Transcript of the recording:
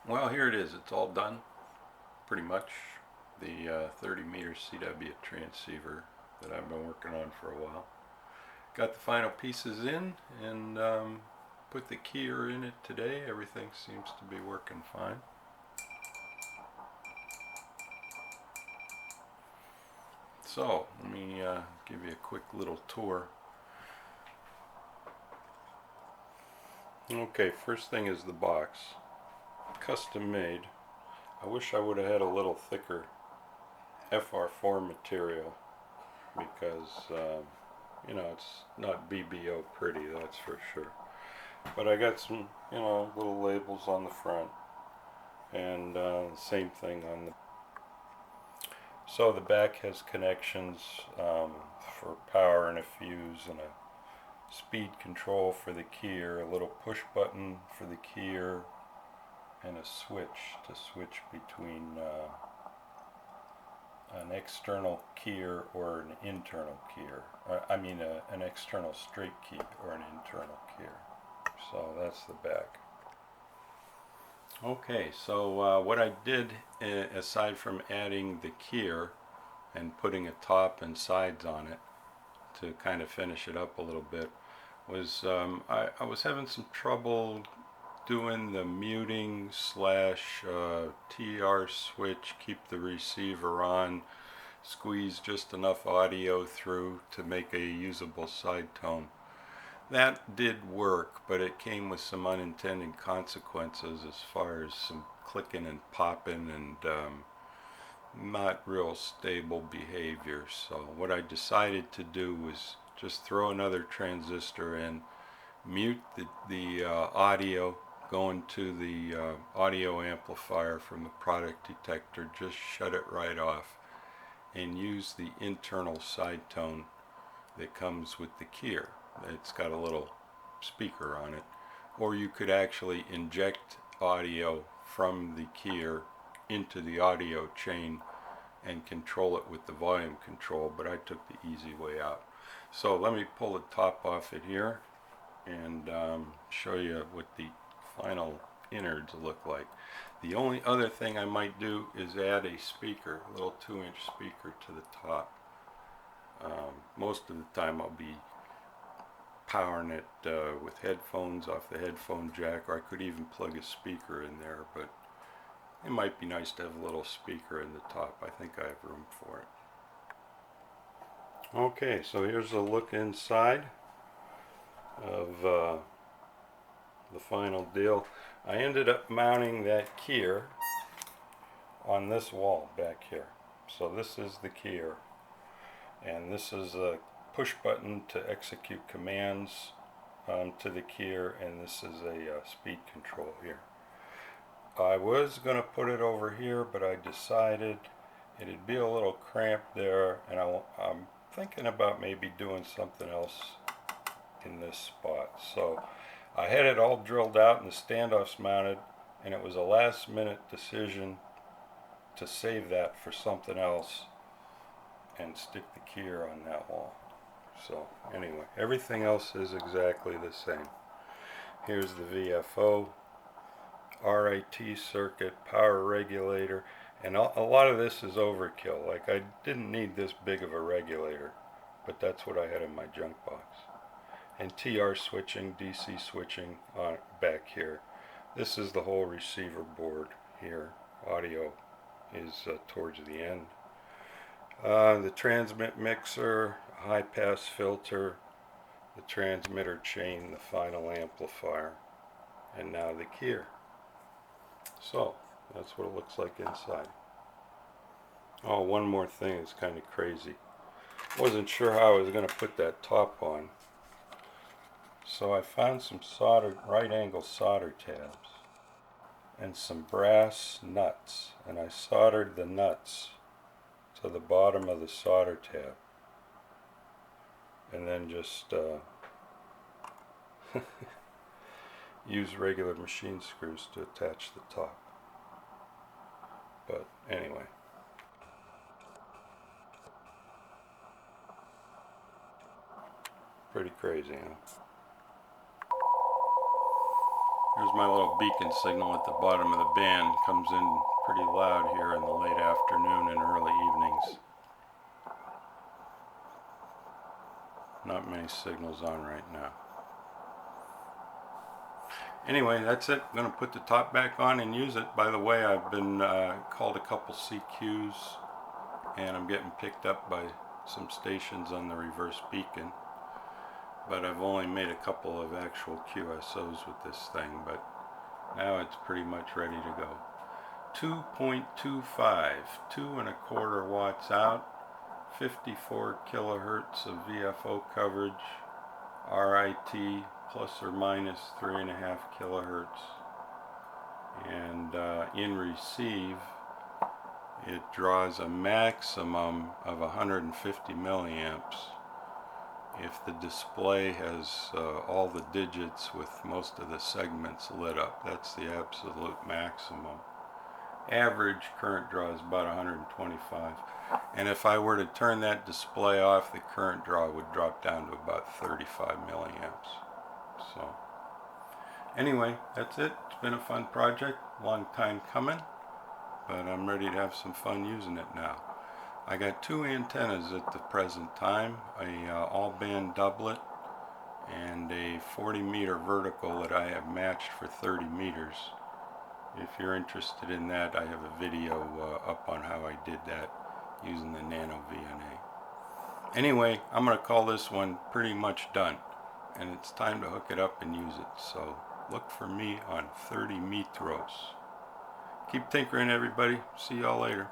Well, here it is. It's all done, pretty much. The 30 meter CW transceiver that I've been working on for a while. Got the final pieces in and put the keyer in it today. Everything seems to be working fine. So, let me give you a quick little tour. Okay, first thing is the box. Custom made. I wish I would have had a little thicker FR4 material because, it's not BBO pretty, that's for sure. But I got some, little labels on the front and same thing on the. So the back has connections for power and a fuse and a speed control for the keyer, a little push button for the keyer, and a switch to switch between an external keyer or an internal keyer. An external straight key or an internal keyer. So that's the back. Okay, so what I did, aside from adding the keyer and putting a top and sides on it to kind of finish it up a little bit, was I was having some trouble doing the muting slash TR switch, keep the receiver on, squeeze just enough audio through to make a usable side tone. That did work, but it came with some unintended consequences as far as some clicking and popping and not real stable behavior. So what I decided to do was just throw another transistor in, mute the audio going to the audio amplifier from the product detector, just shut it right off, and use the internal side tone that comes with the keyer. It's got a little speaker on it, or you could actually inject audio from the keyer into the audio chain and control it with the volume control, but I took the easy way out. So let me pull the top off it here and show you what the final innards look like. The only other thing I might do is add a speaker, a little 2-inch speaker to the top. Most of the time I'll be powering it with headphones off the headphone jack, or I could even plug a speaker in there, but it might be nice to have a little speaker in the top. I think I have room for it. Okay, so here's a look inside of the final deal. I ended up mounting that keyer on this wall back here. So this is the keyer, and this is a push button to execute commands to the keyer, and this is a speed control here. I was going to put it over here, but I decided it'd be a little cramped there, and I'm thinking about maybe doing something else in this spot. So I had it all drilled out and the standoffs mounted, and it was a last minute decision to save that for something else and stick the keyer on that wall. So anyway, everything else is exactly the same. Here's the VFO, RIT circuit, power regulator, and a lot of this is overkill. Like, I didn't need this big of a regulator, but that's what I had in my junk box. And TR switching, DC switching on back here. This is the whole receiver board here. Audio is towards the end. The transmit mixer, high pass filter, the transmitter chain, the final amplifier, and now the keyer. So that's what it looks like inside. Oh, one more thing is kind of crazy. Wasn't sure how I was going to put that top on. So I found some right angle solder tabs and some brass nuts, and I soldered the nuts to the bottom of the solder tab, and then just use regular machine screws to attach the top. But anyway, pretty crazy, huh? Here's my little beacon signal at the bottom of the band. Comes in pretty loud here in the late afternoon and early evenings. Not many signals on right now. Anyway, that's it. I'm going to put the top back on and use it. By the way, I've been called a couple CQs, and I'm getting picked up by some stations on the reverse beacon. But I've only made a couple of actual QSOs with this thing, but now it's pretty much ready to go. 2.25, 2¼ watts out, 54 kilohertz of VFO coverage, RIT plus or minus 3.5 kilohertz, and in receive it draws a maximum of 150 milliamps if the display has all the digits with most of the segments lit up. That's the absolute maximum. Average current draw is about 125, and if I were to turn that display off, the current draw would drop down to about 35 milliamps. So anyway, that's it. It's been a fun project, long time coming, but I'm ready to have some fun using it now. I got 2 antennas at the present time, a all-band doublet and a 40-meter vertical that I have matched for 30 meters. If you're interested in that, I have a video up on how I did that using the Nano VNA. Anyway, I'm going to call this one pretty much done, and it's time to hook it up and use it. So look for me on 30 metros. Keep tinkering, everybody. See y'all later.